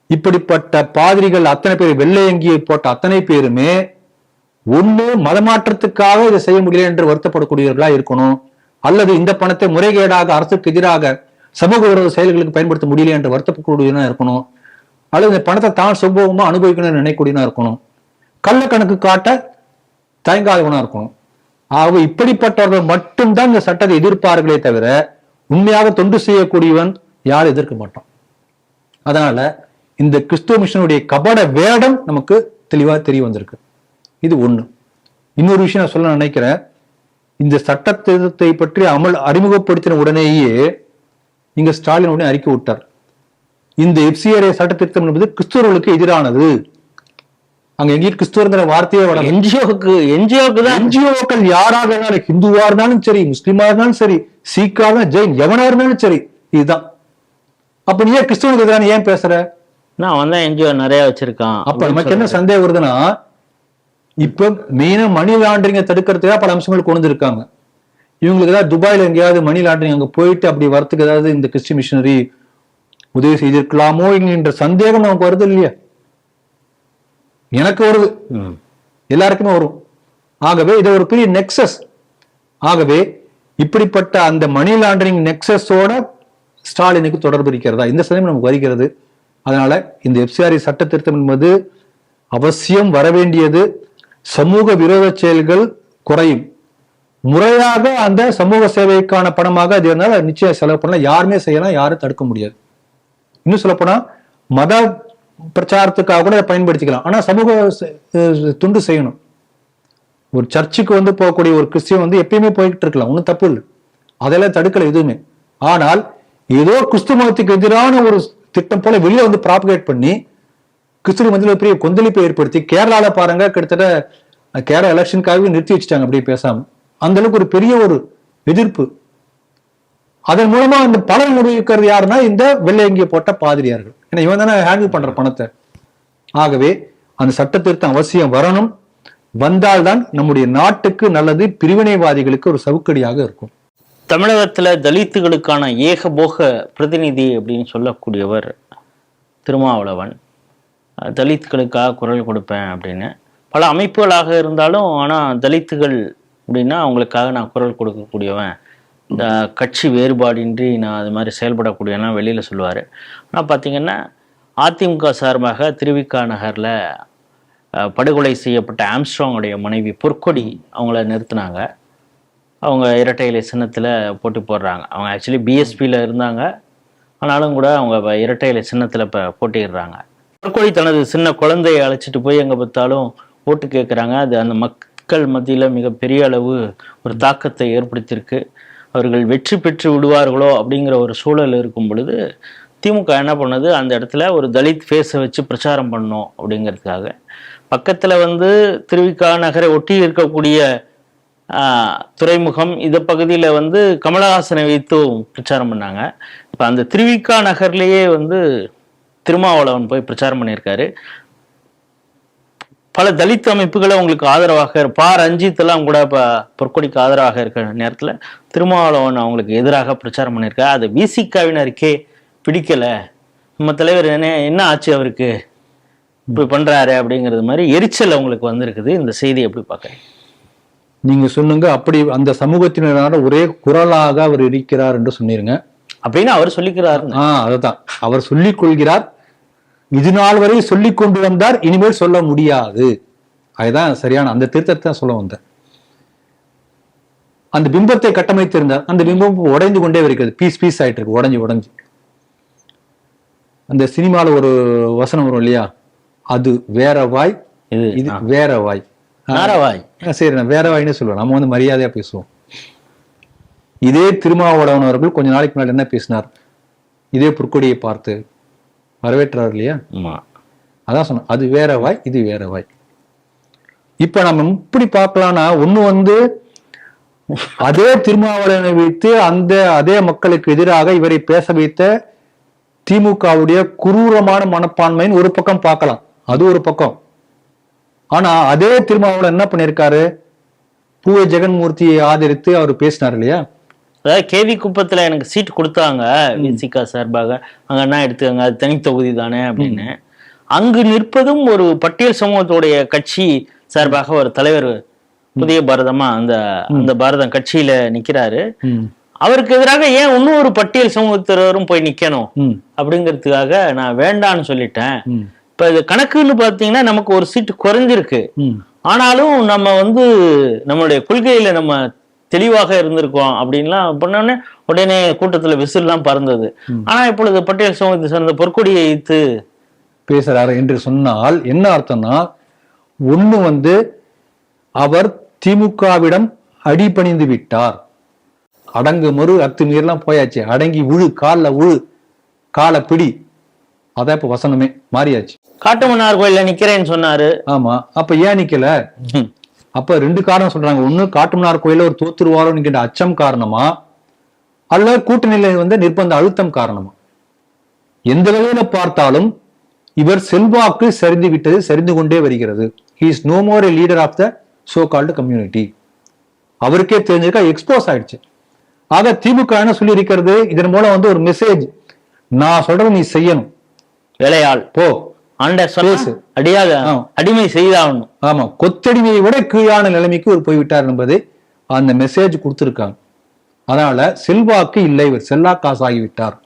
இப்படிப்பட்ட பாதிரிகள் அத்தனை பேர், வெள்ளையங்கியை போட்ட அத்தனை பேருமே ஒண்ணு மதமாற்றத்துக்காக இதை செய்ய முடியல என்று வருத்தப்படக்கூடியவர்களா இருக்கணும், அல்லது இந்த பணத்தை முறைகேடாக அரசுக்கு எதிராக சமூக விரோத செயல்களுக்கு பயன்படுத்த முடியல என்று வருத்தப்படக்கூடியவனா இருக்கணும், அல்லது இந்த பணத்தை தான் சுபோகமா அனுபவிக்கணும்னு நினைக்கூடியவனா இருக்கணும், கள்ள கணக்கு காட்ட தயங்காதவனா இருக்கணும். ஆக இப்படிப்பட்டவர்கள் மட்டும்தான் இந்த சட்டத்தை எதிர்ப்பார்களே தவிர உண்மையாக தொண்டு செய்யக்கூடியவன் யாரும் எதிர்க்க மாட்டான். அதனால இந்த கிறிஸ்துவ மிஷனுடைய கபட வேடம் நமக்கு தெளிவா தெரிய வந்திருக்கு. இது ஒண்ணு. இன்னொரு விஷயம் நான் சொல்ல நினைக்கிறேன். இந்த சட்டத்தை பற்றி அறிமுகப்படுத்தின உடனேயே இங்க ஸ்டாலின் உடனே அறிக்கை விட்டார், இந்த FCRA சட்ட திருத்தம் என்பது கிறிஸ்துவர்களுக்கு எதிரானது. அங்க எங்கேயும் கிறிஸ்துவங்கிற வார்த்தையே வர, என்ஜிஓக்கள் யாராக இருந்தாலும், ஹிந்துவா இருந்தாலும் சரி, முஸ்லீமா இருந்தாலும் சரி, சீக்கா இருந்தாலும், ஜெயின் எவனா இருந்தாலும் சரி, இதுதான். அப்ப நீ ஏன் கிறிஸ்துவனுக்கு எதிரான ஏன் பேசுற? நான் வந்து என்ஜிஓ நிறைய வச்சிருக்கான். அப்ப நமக்கு என்ன சந்தேகம் வருதுன்னா, இப்ப மெயினா மணி லாண்டரிங்க தடுக்கிறதுக்காக பல அம்சங்கள் கொண்டு இருக்காங்க. இவங்களுக்கு ஏதாவது துபாயில எங்கேயாவது மணி லாண்டரிங் அங்க போயிட்டு அப்படி வரத்துக்கு ஏதாவது இந்த கிறிஸ்டின் மிஷனரி உதவி செய்திருக்கலாமோ என்கின்ற சந்தேகம் நமக்கு வருது இல்லையா? எனக்கு வருது, எல்லாருக்குமே வரும். ஆகவே இது ஒரு பெரிய நெக்சஸ். ஆகவே இப்படிப்பட்ட அந்த மணி லாண்டரிங் நெக்சஸோட ஸ்டாலினுக்கு தொடர்பு இருக்கிறதா, இந்த சந்தேகம் நமக்கு வருகிறது. அதனால இந்த FCRA சட்ட திருத்தம் என்பது அவசியம் வரவேண்டியது. சமூக விரோத செயல்கள் குறையும். முறையாக அந்த சமூக சேவைக்கான பணமாக அது இருந்தால் நிச்சயம் செலவு பண்ணலாம், யாருமே செய்யலாம், யாரும் தடுக்க முடியாது. இன்னும் சொல்ல போனா மத பிரச்சாரத்துக்காக கூட பயன்படுத்திக்கலாம். ஆனா சமூக துண்டு செய்யணும். ஒரு சர்ச்சுக்கு வந்து போகக்கூடிய ஒரு கிறிஸ்டியன் வந்து எப்பயுமே போய்கிட்டு இருக்கலாம், ஒன்றும் தப்பு இல்லை, அதெல்லாம் தடுக்கல எதுவுமே. ஆனால் ஏதோ கிறிஸ்துவ மதத்துக்கு எதிரான ஒரு திட்டம் போல வெளியே வந்து ப்ராபகேட் பண்ணி கிறிஸ்துவ மதத்தில் பெரிய கொந்தளிப்பை ஏற்படுத்தி, கேரளால பாருங்க கிட்டத்தட்ட கேரளா எலெக்ஷனுக்காகவே நிறுத்தி வச்சுட்டாங்க அப்படியே பேசாம. அந்த அளவுக்கு ஒரு பெரிய ஒரு எதிர்ப்பு. அதன் மூலமா அந்த பலன் அனுபவிக்கிறது யாருன்னா இந்த வெள்ளையங்கிய போட்ட பாதிரியார்கள். ஏன்னா இவன் தானே ஹேண்டில் பண்ற பணத்தை. ஆகவே அந்த சட்ட திருத்தம் அவசியம் வரணும். வந்தால்தான் நம்முடைய நாட்டுக்கு நல்லது, பிரிவினைவாதிகளுக்கு ஒரு சவுக்கடியாக இருக்கும். தமிழகத்துல தலித்துகளுக்கான ஏகபோக பிரதிநிதி அப்படின்னு சொல்லக்கூடியவர் திருமாவளவன். தலித்துகளுக்காக குரல் கொடுப்பேன் அப்படின்னு பல அமைப்புகளாக இருந்தாலும், ஆனால் தலித்துகள் அப்படின்னா அவங்களுக்காக நான் குரல் கொடுக்கக்கூடியவன், இந்த கட்சி வேறுபாடின்றி நான் அது மாதிரி செயல்படக்கூடியவெல்லாம் வெளியில் சொல்லுவார். ஆனால் பார்த்திங்கன்னா அதிமுக சார்பாக திருவிக்கா நகரில் படுகொலை செய்யப்பட்ட ஆம்ஸ்ட்ராங்குடைய மனைவி பொற்கொடி அவங்கள நிறுத்தினாங்க. அவங்க இரட்டை இலை சின்னத்தில் போட்டி போடுறாங்க. அவங்க ஆக்சுவலி பிஎஸ்பியில் இருந்தாங்க, ஆனாலும் கூட அவங்க இரட்டை இலை சின்னத்தில் இப்போ போட்டிடுறாங்க. பொற்கொடி தனது சின்ன குழந்தையை அழைச்சிட்டு போய் எங்கே பார்த்தாலும் ஓட்டு கேட்குறாங்க. அது அந்த மக்கள் மத்தியில் மிகப்பெரிய அளவு ஒரு தாக்கத்தை ஏற்படுத்தியிருக்கு. அவர்கள் வெற்றி பெற்று விடுவார்களோ அப்படிங்கிற ஒரு சூழல் இருக்கும் பொழுது திமுக என்ன பண்ணுது, அந்த இடத்துல ஒரு தலித் ஃபேஸை வச்சு பிரச்சாரம் பண்ணோம் அப்படிங்கிறதுக்காக பக்கத்தில் வந்து திருவிக நகரை ஒட்டி இருக்கக்கூடிய துறைமுகம் இந்த பகுதியில் வந்து கமலஹாசனை வைத்தும் பிரச்சாரம் பண்ணாங்க. இப்போ அந்த திருவிக நகர்லேயே வந்து திருமாவளவன் போய் பிரச்சாரம் பண்ணியிருக்காரு. பல தலித் அமைப்புகளை உங்களுக்கு ஆதரவாக ரஞ்சித் எல்லாம் கூட இப்போ பொற்கொடிக்கு ஆதரவாக இருக்கிற நேரத்தில் திருமாவளவன் அவங்களுக்கு எதிராக பிரச்சாரம் பண்ணியிருக்காரு. அது விசிகாவினருக்கே பிடிக்கல, நம்ம தலைவர் என்ன ஆச்சு அவருக்கு இப்படி பண்றாரு அப்படிங்கிறது மாதிரி எரிச்சல் அவங்களுக்கு வந்திருக்குது. இந்த செய்தி எப்படி பார்க்குறீங்க? நீங்க சொல்லுங்க. அப்படி அந்த சமூகத்தினரான ஒரே குரலாக அவர் இருக்கிறார் என்று சொன்னீருங்க அப்படின்னு அவர் சொல்லிக்கிறார். அதுதான் அவர் சொல்லிக் கொள்கிறார். இது நாள் வரை சொல்லிக் கொண்டு வந்தார், இனிமேல் சொல்ல முடியாது. அதுதான் சரியான அந்த திருத்தத்தை தான் சொல்ல வந்தார். அந்த பிம்பத்தை கட்டமைத்திருந்தார். அந்த பிம்பம் உடைந்து கொண்டே இருக்கிறது, பீஸ் பீஸ் ஆயிட்டு இருக்கு, உடஞ்சி. அந்த சினிமால ஒரு வசனம் வரும் இல்லையா, அது வேற வாய், இது வேற வாய். சரி, நான் வேற வாய்னு சொல்லுவேன், நம்ம வந்து மரியாதையா பேசுவோம். இதே திருமாவளவன் அவர்கள் கொஞ்ச நாளைக்கு முன்னாடி என்ன பேசினார், இதே பொற்கொடியை பார்த்து வரவேற்றார் இல்லையா, அதான் சொன்ன, அது வேற வாய், இது வேற வாய். இப்ப நம்ம இப்படி பார்க்கலாம்னா, ஒண்ணு வந்து அதே திருமாவளவனை வைத்து அதே மக்களுக்கு எதிராக இவரை பேச வைத்த திமுகவுடைய குரூரமான மனப்பான்மைன்னு ஒரு பக்கம் பார்க்கலாம், அது ஒரு பக்கம். ஆனா அதே திருமாவளவன் என்ன பண்ணிருக்காரு, பூவை ஜெகன்மூர்த்தியை ஆதரித்து அவர் பேசினார் இல்லையா. அதாவது கேவி குப்பத்துல எனக்கு சீட் கொடுத்தாங்க விசிகா சார்பாக, அங்க என்ன எடுத்துக்கங்க, அது தனி தொகுதி தானே அப்படின்னு. அங்கு நிற்பதும் ஒரு பட்டியல் சமூகத்துடைய கட்சி சார்பாக ஒரு தலைவர், புதிய பாரதமா அந்த பாரதம் கட்சியில நிக்கிறாரு. அவருக்கு எதிராக ஏன் இன்னும் ஒரு பட்டியல் சமூகத்தினரும் போய் நிக்கணும் அப்படிங்கிறதுக்காக நான் வேண்டான்னு சொல்லிட்டேன். இப்ப இது கணக்குன்னு பாத்தீங்கன்னா நமக்கு ஒரு சீட்டு குறைஞ்சிருக்கு. ஆனாலும் நம்ம வந்து நம்மளுடைய கொள்கையில நம்ம தெளிவாக இருந்திருக்கோம் அப்படின்லாம் பண்ணோடனே உடனே கூட்டத்துல விசில்லாம் பறந்தது. ஆனா இப்பொழுது பட்டியல் சமூகத்தை சேர்ந்த பொற்கொடியை வைத்து பேசுறாரு என்று சொன்னால் என்ன அர்த்தம்னா, ஒண்ணு வந்து அவர் திமுகவிடம் அடிபணிந்து விட்டார், அடங்கு மறு அத்துமீறலாம் போயாச்சு, அடங்கி உழு, காலில் உழு, காலை பிடி, அதான் இப்ப வசனமே மாறியாச்சு. காட்டுமன்னார் கோயில்ல நிக்கிறேன்னு சொன்னாரு. ஆமா, அப்ப ஏன் நிக்கல? அப்ப ரெண்டு காரணம் சொல்றாங்க. ஒண்ணு, காட்டுமன்னார் கோயில ஒரு தோத்துருவாரோ என்கின்ற அச்சம் காரணமா, அல்ல கூட்டணியில வந்து நிர்பந்த அழுத்தம் காரணமா? எந்த வகையில பார்த்தாலும் இவர் செல்வாக்கு சரிந்து விட்டது, சரிந்து கொண்டே வருகிறது. He is no more a leader of the so called community. அவருக்கே தெரிஞ்சிருக்கா, எக்ஸ்போஸ் ஆயிடுச்சு. ஆக திமுக என்ன சொல்லி இருக்கிறது, இதன் மூலம் வந்து ஒரு மெசேஜ், நான் சொல்றது நீ செய்யணும், வேலையாள் போ, அடிமை செய்தாகணும். ஆமா, கொத்தடிமையை விட கீழான நிலைமைக்கு ஒரு போய்விட்டார் என்பதை அந்த மெசேஜ் கொடுத்திருக்காங்க. அதனால செல்வாக்கு இல்லை, இவர் செல்லா காசாகிவிட்டார்.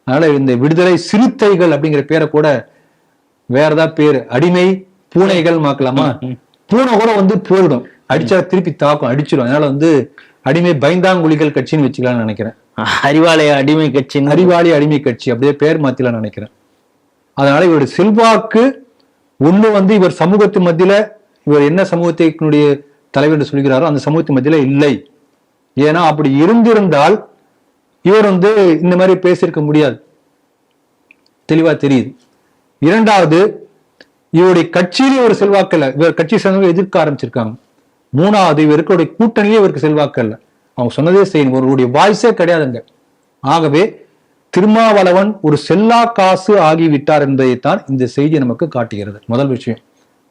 அதனால இந்த விடுதலை சிறுத்தைகள் அப்படிங்கிற பேரை கூட வேற ஏதாவது பேரு, அடிமை பூனைகள் மாக்கலாமா? பூனை கூட வந்து போயிடும், அடிச்சா திருப்பி தாக்கும், அடிச்சிடும். அதனால வந்து அடிமை பைந்தாங்குழிகள் கட்சின்னு வச்சுக்கலாம்னு நினைக்கிறேன். அறிவாலய அடிமை கட்சி, அறிவாளி அடிமை கட்சி அப்படியே பேர் மாத்திலாம் நினைக்கிறேன். அதனால இவருடைய செல்வாக்கு ஒண்ணு வந்து இவர் சமூகத்து மத்தியில, இவர் என்ன சமூகத்தினுடைய தலைவர் என்று சொல்கிறாரோ அந்த சமூகத்து மத்தியில இல்லை. ஏன்னா அப்படி இருந்திருந்தால் இவர் வந்து இந்த மாதிரி பேசியிருக்க முடியாது, தெளிவா தெரியுது. இரண்டாவது, இவருடைய கட்சியிலே ஒரு செல்வாக்கு இல்லை, இவர் கட்சி சேர்ந்தவங்க எதிர்க்க ஆரம்பிச்சிருக்காங்க. மூணாவது, இவருடைய கூட்டணியே இவருக்கு செல்வாக்கு இல்லை, அவங்க சொன்னதே செய்யணும், இவருடைய வாய்ஸே கிடையாதுங்க. ஆகவே திருமாவளவன் ஒரு செல்லா காசு ஆகிவிட்டார் என்பதைத்தான் இந்த செய்தி நமக்கு காட்டுகிறது, முதல் விஷயம்.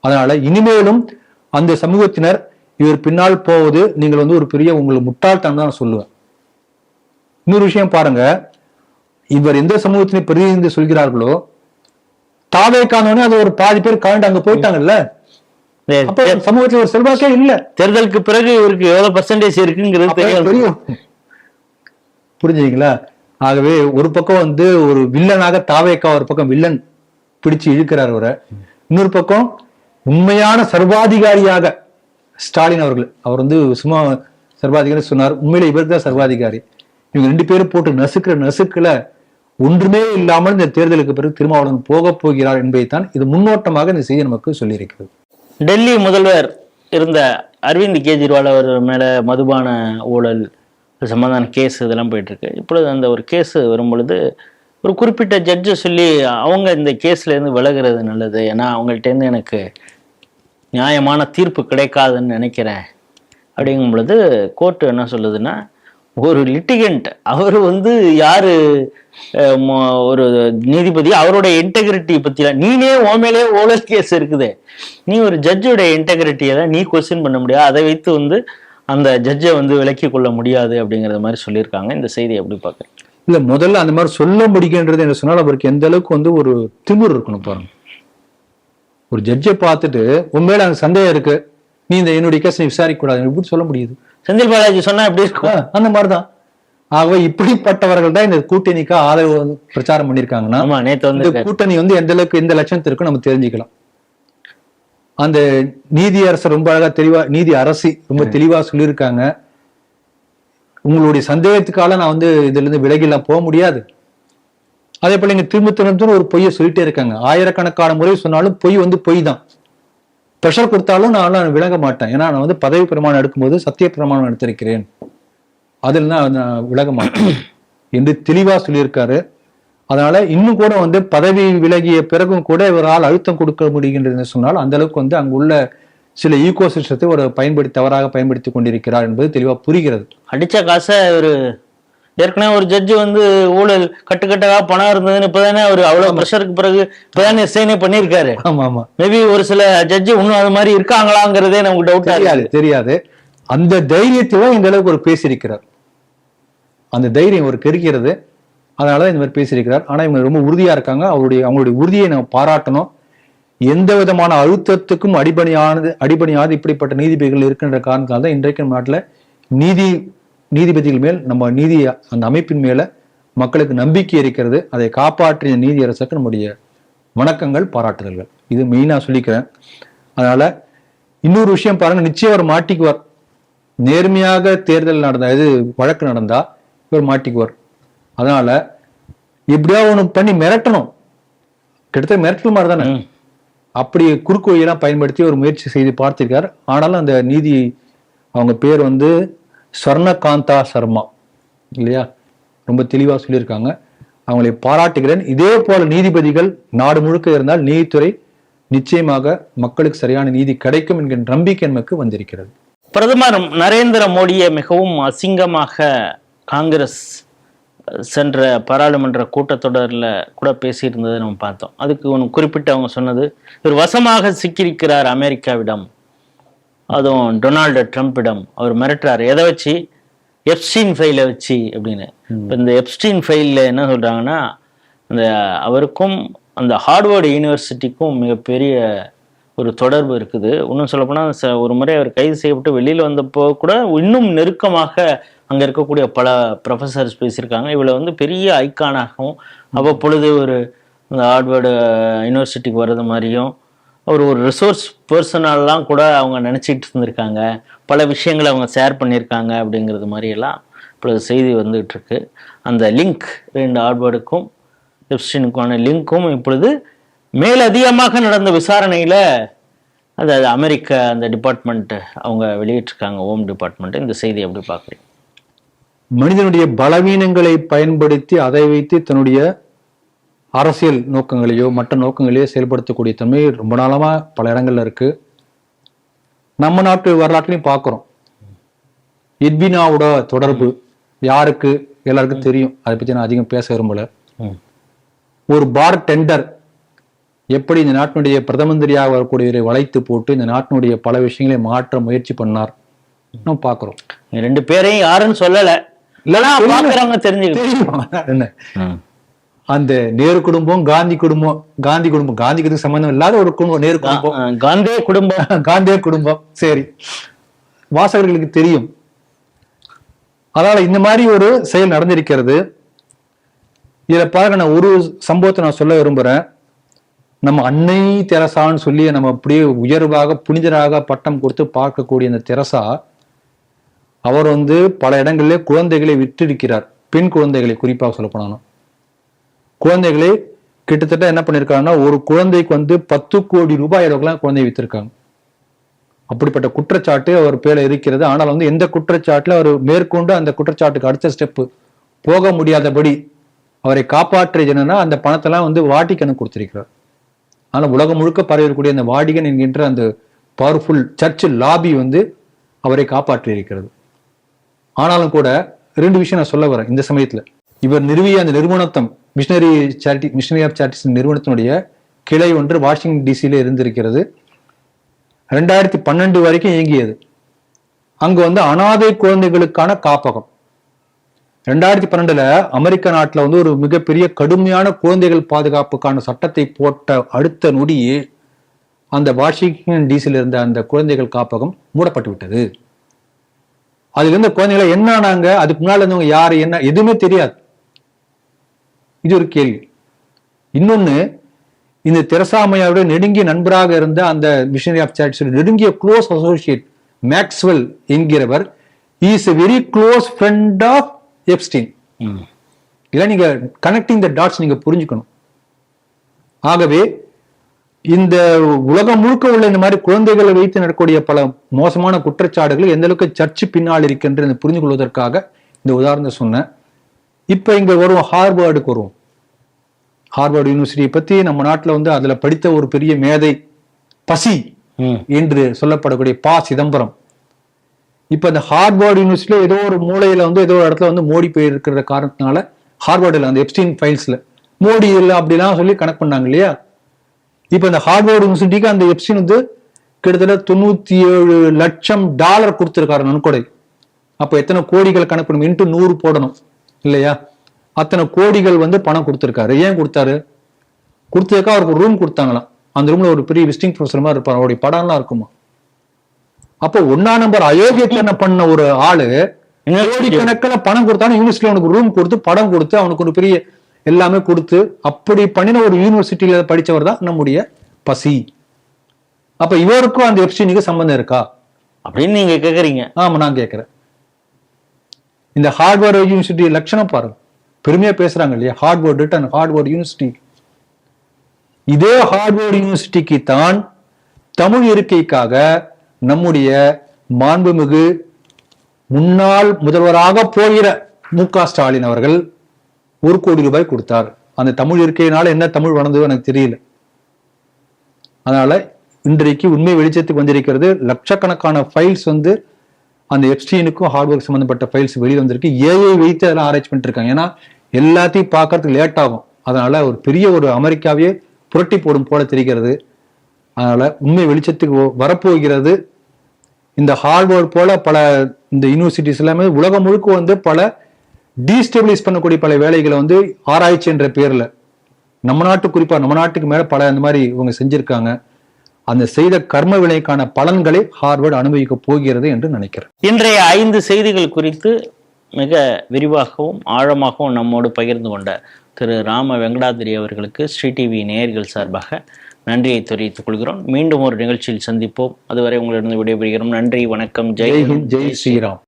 அதனால இனிமேலும் அந்த சமூகத்தினர் இவர் பின்னால் போவது நீங்கள் வந்து ஒரு பெரிய உங்களுக்கு முட்டாள்தான் தான் சொல்லுவேன். இன்னொரு விஷயம் பாருங்க, இவர் எந்த சமூகத்தினை பிரதிநிதி சொல்கிறார்களோ, தாவே காணோன்னு அது ஒரு பாதி பேர் கலந்து அங்க போயிட்டாங்கல்ல, அப்ப சமூகத்துல ஒரு செல்வாக்கே இல்ல. தேர்தலுக்கு பிறகு இவருக்கு எவ்வளவு பெர்சன்டேஜ் இருக்குங்கிறது தெரியும், புரிஞ்சுங்களா? ஆகவே ஒரு பக்கம் வந்து ஒரு வில்லனாக தாவேக்கா ஒரு பக்கம் வில்லன் பிடிச்சு இழுக்கிறார் அவரை, இன்னொரு பக்கம் உண்மையான சர்வாதிகாரியாக ஸ்டாலின் அவர்கள், அவர் வந்து சும்மா சர்வாதிகாரி சொன்னார், உண்மையில இவருக்கு தான் சர்வாதிகாரி. இவங்க ரெண்டு பேரும் போட்டு நசுக்கிற நசுக்குல ஒன்றுமே இல்லாமல் இந்த தேர்தலுக்கு பிறகு திருமாவளவன் போக போகிறார் என்பதைத்தான் இது முன்னோட்டமாக இந்த செய்தி நமக்கு சொல்லியிருக்கிறது. டெல்லி முதல்வர் இருந்த அரவிந்த் கெஜ்ரிவால் அவர் மேல மதுபான ஊழல் சம்பந்தமான கேஸ் இதெல்லாம் போயிட்டு இருக்கு. இப்பொழுது அந்த ஒரு கேஸ் வரும் பொழுது ஒரு குறிப்பிட்ட ஜட்ஜை சொல்லி அவங்க இந்த கேஸ்ல இருந்து விலகிறது நல்லது, ஏன்னா அவங்கள்ட்ட இருந்து எனக்கு நியாயமான தீர்ப்பு கிடைக்காதுன்னு நினைக்கிறேன் அப்படிங்கும் பொழுது கோர்ட்டு என்ன சொல்லுதுன்னா, ஒரு லிட்டிகண்ட் அவர் யாரு ஒரு நீதிபதி அவருடைய இன்டெகிரிட்டி பத்திலாம் நீனே ஓமேலே ஓவல் கேஸ் இருக்குது, நீ ஒரு ஜட்ஜோட இன்டெகிரிட்டியை தான் நீ கொஸ்டின் பண்ண முடியாது, அதை வைத்து அந்த ஜட்ஜை விலக்கி கொள்ள முடியாது அப்படிங்கிற மாதிரி சொல்லியிருக்காங்க. இந்த செய்தி எப்படி பார்க்குறீங்க? இல்ல, முதல்ல அந்த மாதிரி சொல்ல முடியுன்றது என்ன சொன்னால் அவருக்கு எந்த அளவுக்கு ஒரு திமிர் இருக்கணும் பாருங்க. ஒரு ஜட்ஜை பார்த்துட்டு உண்மையில அந்த சந்தேகம் இருக்கு, நீ என்னுடைய கேஸ் விசாரிக்க கூடாது எப்படி சொல்ல முடியுது? செந்தில் பாலாஜி சொன்னா எப்படி இருக்கும்? அந்த மாதிரிதான். ஆகவே இப்படிப்பட்டவர்கள் தான் இந்த கூட்டணிக்கு ஆதரவு பிரச்சாரம் பண்ணிருக்காங்கன்னா இந்த கூட்டணி எந்த அளவுக்கு எந்த லட்சணத்திற்கும் நம்ம தெரிஞ்சுக்கலாம். அந்த நீதி அரசர் ரொம்ப அழகா தெளிவா, நீதி அரசி ரொம்ப தெளிவா சொல்லியிருக்காங்க, உங்களுடைய சந்தேகத்துக்கால நான் இதுல இருந்து விலகிலாம் போக முடியாது. அதே போல இங்க திரும்ப திரும்ப ஒரு பொய்யை சொல்லிட்டே இருக்காங்க. ஆயிரக்கணக்கான முறை சொன்னாலும் பொய் பொய் தான். ப்ரெஷர் கொடுத்தாலும் நான் விலக மாட்டேன், ஏன்னா நான் பதவி பிரமாணம் எடுக்கும்போது சத்திய பிரமாணம் எடுத்திருக்கிறேன், அதில் நான் விலக மாட்டேன் என்று தெளிவா சொல்லியிருக்காரு. அதனால இன்னும் கூட பதவி விலகிய பிறகும் கூட இவரால் அழுத்தம் கொடுக்க முடிகின்றது சொன்னால் அந்த அளவுக்கு அங்குள்ள சில ஈகோ சிஸ்டத்தை தவறாக பயன்படுத்தி கொண்டிருக்கிறார் என்பது தெளிவா புரிகிறது. அடிச்ச காசை ஏற்கனவே ஒரு ஜட்ஜு ஊழல் கட்டுக்கட்டாக பணம் இருந்ததுன்னு இப்பதானே அவர் அவ்வளவு ப்ரெஷருக்கு பிறகு இப்பதானே எஸ்ஐனே பண்ணியிருக்காரு. ஆமா ஆமா, மேபி ஒரு சில ஜட்ஜு இன்னும் அது மாதிரி இருக்காங்களாங்கிறதே நமக்கு டவுட் தெரியாது. அந்த தைரியத்தையும் இந்த அளவுக்கு ஒரு பேசியிருக்கிறார், அந்த தைரியம் ஒரு இருக்கிறது, அதனால இந்த மாதிரி பேசியிருக்கிறார். ஆனா இவங்க ரொம்ப உறுதியா இருக்காங்க, அவங்களுடைய உறுதியை நம்ம பாராட்டணும். எந்த விதமான அழுத்தத்துக்கும் அடிபணியாது இப்படிப்பட்ட நீதிபதிகள் இருக்கின்ற காரணத்தால் தான் இன்றைக்கு நாட்டில் நீதிபதிகள் மேல் நம்ம அந்த அமைப்பின் மேல மக்களுக்கு நம்பிக்கை இருக்கிறது. அதை காப்பாற்றிய நீதி அரசுக்கு நம்முடைய வணக்கங்கள், பாராட்டுதல்கள். இது மெயினா சொல்லிக்கிறேன். அதனால இன்னொரு விஷயம் பாருங்க, நிச்சயம் அவர் மாட்டிக்குவார். நேர்மையாக தேர்தல் நடந்தா, வழக்கு நடந்தா இவர் மாட்டிக்குவார். அதனால எப்படியாவது ஒண்ணு பண்ணி மிரட்டணும், கிட்டத்தட்ட மிரட்டல் மாதிரி தானே, அப்படி குறுக்கு வழியெல்லாம் பயன்படுத்தி ஒரு முயற்சி செய்து பார்த்திருக்கார். ஆனாலும் அந்த அவங்க பேர் ஸ்வர்ணகாந்தா சர்மா இல்லையா, ரொம்ப தெளிவா சொல்லியிருக்காங்க. அவங்களை பாராட்டுகிறேன். இதே போல நீதிபதிகள் நாடு முழுக்க இருந்தால் நீதித்துறை நிச்சயமாக மக்களுக்கு சரியான நீதி கிடைக்கும் என்கின்ற நம்பிக்கை நமக்கு வந்திருக்கிறது. பிரதமர் நரேந்திர மோடியை மிகவும் அசிங்கமாக காங்கிரஸ் சென்ற பாராளுமன்ற கூட்டத்தொடரில் கூட பேசியிருந்ததை நம்ம பார்த்தோம். அதுக்கு குறிப்பிட்டு அவங்க சொன்னது, இவர் வசமாக சிக்கியிருக்கிறார் அமெரிக்காவிடம், அதுவும் டொனால்டு ட்ரம்பிடம். அவர் மிரட்டுறாரு, எதை வச்சு? எப்ஸ்டீன் ஃபைலை வச்சு அப்படின்னு. இப்போ இந்த எப்ஸ்டீன் ஃபைலில் என்ன சொல்றாங்கன்னா, அந்த அவருக்கும் அந்த ஹார்வர்டு யூனிவர்சிட்டிக்கும் மிகப்பெரிய ஒரு தொடர்பு இருக்குது. இன்னும் சொல்லப்போனால் ஒரு முறை அவர் கைது செய்யப்பட்டு வெளியில் வந்தப்போ கூட இன்னும் நெருக்கமாக அங்கே இருக்கக்கூடிய பல ப்ரொஃபஸர்ஸ் பேசியிருக்காங்க. இவளை பெரிய ஐக்கானாகவும் அவ்வப்பொழுது ஒரு அந்த ஹார்வர்டு யூனிவர்சிட்டிக்கு வர்றது மாதிரியும் ஒரு ரிசோர்ஸ் பர்சனல்லாம் கூட அவங்க நினச்சிக்கிட்டு இருந்திருக்காங்க. பல விஷயங்களை அவங்க ஷேர் பண்ணியிருக்காங்க அப்படிங்கிறது மாதிரியெல்லாம் இப்பொழுது செய்தி வந்துகிட்டு இருக்கு. அந்த லிங்க், 2 ஹார்வர்டுக்கும் எப்ஸ்டீனுக்கான லிங்க்கும் இப்பொழுது மேலதிகமாக நடந்த விசாரணையில் அதாவது அமெரிக்க அந்த டிபார்ட்மெண்ட் அவங்க வெளியிட்டிருக்காங்க, ஹோம் டிபார்ட்மெண்ட். இந்த செய்தி எப்படி பார்க்குறீங்க? மனிதனுடைய பலவீனங்களை பயன்படுத்தி அதை வைத்து தன்னுடைய அரசியல் நோக்கங்களையோ மற்ற நோக்கங்களையோ செயல்படுத்தக்கூடிய தன்மை ரொம்ப நாளமா பல இடங்கள்ல இருக்கு. நம்ம நாட்டு வரலாற்றுலையும் பார்க்கிறோம். எட்வினாவோட தொடர்பு யாருக்கு? எல்லாருக்கும் தெரியும். அதை பத்தி நான் அதிகம் பேச விரும்பல. ஒரு பார் டெண்டர் எப்படி இந்த நாட்டினுடைய பிரதம மந்திரியாக வரக்கூடியவரை வளைத்து போட்டு இந்த நாட்டினுடைய பல விஷயங்களை மாற்ற முயற்சி பண்ணார் நம்ம பார்க்கிறோம். 2 பேரையும் யாருன்னு சொல்லல, இல்லைன்னா தெரிஞ்சுக்கலாம். என்ன அந்த நேரு குடும்பம், காந்தி குடும்பம், காந்திக்கு சம்பந்தம் இல்லாத ஒரு குடும்பம் நேரு குடும்பம், காந்தே குடும்பம். சரி, வாசகர்களுக்கு தெரியும். அதனால இந்த மாதிரி ஒரு செயல் நடந்திருக்கிறது. இதுல பாருங்க, நான் ஒரு சம்பவத்தை நான் சொல்ல விரும்புறேன். நம்ம அன்னை தெரசான்னு சொல்லி நம்ம அப்படியே உயர்வாக புனிதராக பட்டம் கொடுத்து பார்க்கக்கூடிய இந்த தெரசா, அவர் பல இடங்களிலே குழந்தைகளை விட்டிருக்கிறார். பெண் குழந்தைகளை குறிப்பாக சொல்ல போனா குழந்தைகளை கிட்டத்தட்ட என்ன பண்ணிருக்காங்கன்னா, ஒரு குழந்தைக்கு 10 கோடி ரூபாய் அளவுக்குலாம் குழந்தை வித்திருக்காங்க. அப்படிப்பட்ட குற்றச்சாட்டு அவர் பேர இருக்கிறது. ஆனால் எந்த குற்றச்சாட்டுல அவர் மேற்கொண்டு அந்த குற்றச்சாட்டுக்கு அடுத்த ஸ்டெப்பு போக முடியாதபடி அவரை காப்பாற்றியது என்னன்னா அந்த பணத்தெல்லாம் வந்து வாட்டிக்கனுக்கு கொடுத்திருக்கிறார். ஆனால் உலகம் முழுக்க பரவக்கூடிய அந்த வாடிகன் என்கின்ற அந்த பவர்ஃபுல் சர்ச் லாபி வந்து அவரை காப்பாற்றி இருக்கிறது. ஆனாலும் கூட 2 விஷயம் நான் சொல்ல வரேன். இந்த சமயத்துல இவர் நிறுவிய அந்த நிறுவனத்தம் மிஷனரி ஆஃப் சேரிட்டிஸ் நிறுவனத்தினுடைய கிளை ஒன்று வாஷிங்டன் டிசியில இருந்திருக்கிறது. 2012 வரைக்கும் இயங்கியது. அங்கு வந்து அனாதை குழந்தைகளுக்கான காப்பகம். 2012 அமெரிக்க நாட்டுல வந்து ஒரு மிகப்பெரிய கடுமையான குழந்தைகள் பாதுகாப்புக்கான சட்டத்தை போட்ட அடுத்த நொடியே அந்த வாஷிங்டன் டிசியில் இருந்த அந்த குழந்தைகள் காப்பகம் மூடப்பட்டு விட்டது. அதுல இருந்த குழந்தைகளை என்ன ஆனாங்க, அதுக்கு முன்னால இருந்தவங்க யாரு என்ன எதுவுமே தெரியாது. இது ஒரு கேள்வி. இன்னொன்னு, இந்த தெரசாமையோட நெருங்கிய நண்பராக இருந்த அந்த மிஷனரி ஆஃப் சேரிட்டிஸ் நெருங்கிய க்ளோஸ் அசோசியேட் மேக்ஸ்வெல் என்கிறவர் is a very close friend of Epstein. இல்ல நீங்க கனெக்டிங் த டாட்ஸ் நீங்க புரிஞ்சுக்கணும். ஆகவே இந்த உலகம் முழுக்க உள்ள இந்த மாதிரி குழந்தைகளை வைத்து நடக்கக்கூடிய பல மோசமான குற்றச்சாட்டுகள் எந்த அளவுக்கு சர்ச்சு பின்னால் இருக்கின்ற புரிந்து கொள்வதற்காக இந்த உதாரணத்தை சொன்னேன். இப்ப இங்க வருவோம், ஹார்வர்டுக்கு வருவோம். ஹார்வர்டு யூனிவர்சிட்டியை பத்தி நம்ம நாட்டுல வந்து அதுல படித்த ஒரு பெரிய மேதை பசி என்று சொல்லப்படக்கூடிய ப. சிதம்பரம் இப்ப இந்த ஹார்வர்டு யூனிவர்சிட்டியில ஏதோ ஒரு மூலையில வந்து ஏதோ ஒரு இடத்துல வந்து மோடி போயிருக்கிற காரணத்தினால ஹார்வர்டுல அந்த எப்ஸ்டீன் ஃபைல்ஸ்ல மோடி இல்லை அப்படிலாம் சொல்லி கணக்கு பண்ணாங்க இல்லையா. இப்ப இந்த ஹார்வர்டு யூனிவர்சிட்டிக்கு அந்த எப்ஸ்டீன் வந்து கிட்டத்தட்ட $97 லட்சம் கொடுத்திருக்காரு நன்கொடை. அப்ப எத்தனை கோடிகள் கணக்கு பண்ணணும், இன்ட்டு 100 போடணும் இல்லையா. அத்தனை கோடிகள் வந்து பணம் கொடுத்திருக்காரு. ஏன் கொடுத்தாரு? கொடுத்ததுக்கா அவருக்கு ரூம் கொடுத்தாங்களாம். அந்த ரூம்ல ஒரு பெரிய விசிட்டிங் ப்ரொஃபசர் மாதிரி இருப்பார், அவருடைய படம்லாம் இருக்குமா. அப்போ 1ஆம் நம்பர் அயோக்கியத்தனை பண்ண ஒரு ஆளு கோடிக்கணக்கில் பணம் கொடுத்தாலும் யூனிவர்சிட்டியில அவனுக்கு ரூம் கொடுத்து படம் கொடுத்து அவனுக்கு ஒரு பெரிய எல்லாமே கொடுத்து அப்படி பண்ணின ஒரு யூனிவர்சிட்டியில படிச்சவர் தான் நம்முடைய பசி. அப்ப இவருக்கும் அந்த எப்ஸ்டீனுக்கு சம்பந்தம் இருக்கா அப்படின்னு நீங்க கேக்குறீங்க? ஆமா, நான் கேட்கிறேன். இந்த ஹார்வர்டு யூனிவர்சிட்டி லட்சணம் பாருங்க, பெருமையா பேசுறாங்க இல்லையா, ஹார்வர்டு அண்ட் ஹார்வர்டு யூனிவர்சிட்டி. இதே ஹார்வர்டு யூனிவர்சிட்டிக்கு தான் தமிழ் இருக்கைக்காக நம்முடைய மாண்புமிகு முன்னாள் முதல்வராக போகிற மு.க. ஸ்டாலின் அவர்கள் 1 கோடி ரூபாய் கொடுத்தார். அந்த தமிழ் இருக்கையினால என்ன தமிழ் வளர்ந்தது எனக்கு தெரியல. அதனால இன்றைக்கு உண்மை வெளிச்சத்துக்கு வந்திருக்கிறது. லட்சக்கணக்கான ஃபைல்ஸ் வந்து அந்த எப்ஸ்டீனுக்கும் ஹார்வர்டு சம்பந்தப்பட்ட ஃபைல்ஸ் வெளியே வந்திருக்கு. ஏஐ வைத்து அதெல்லாம் ஆராய்ச்சி பண்ணிட்டு இருக்காங்க. ஏன்னா எல்லாத்தையும் பார்க்கறதுக்கு லேட் ஆகும். அதனால ஒரு பெரிய ஒரு அமெரிக்காவே புரட்டி போடும் போல தெரிகிறது. அதனால உண்மை வெளிச்சத்துக்கு வரப்போகிறது. இந்த ஹார்வர்டு போல பல இந்த யூனிவர்சிட்டிஸ் எல்லாமே உலகம் முழுக்க வந்து பல டீஸ்டெபிலைஸ் பண்ணக்கூடிய பல வேலைகளை வந்து ஆராய்ச்சி என்ற பேர்ல நம்ம நாட்டு குறிப்பா நம்ம நாட்டுக்கு மேல பல இந்த மாதிரி இவங்க செஞ்சிருக்காங்க. அந்த செய்த கர்ம வினைக்கான பலன்களை ஹார்வர்டு அனுபவிக்க போகிறது என்று நினைக்கிறேன். இன்றைய 5 செய்திகள் குறித்து மிக விரிவாகவும் ஆழமாகவும் நம்மோடு பகிர்ந்து கொண்ட திரு ராம வெங்கடாதிரி அவர்களுக்கு ஸ்ரீ டிவி நேயர்கள் சார்பாக நன்றியை தெரிவித்துக் கொள்கிறோம். மீண்டும் ஒரு நிகழ்ச்சியில் சந்திப்போம். அதுவரை உங்களிடம் விடைபெறுகிறோம். நன்றி, வணக்கம். ஜெய் ஹிந்த், ஜெய் ஸ்ரீராம்.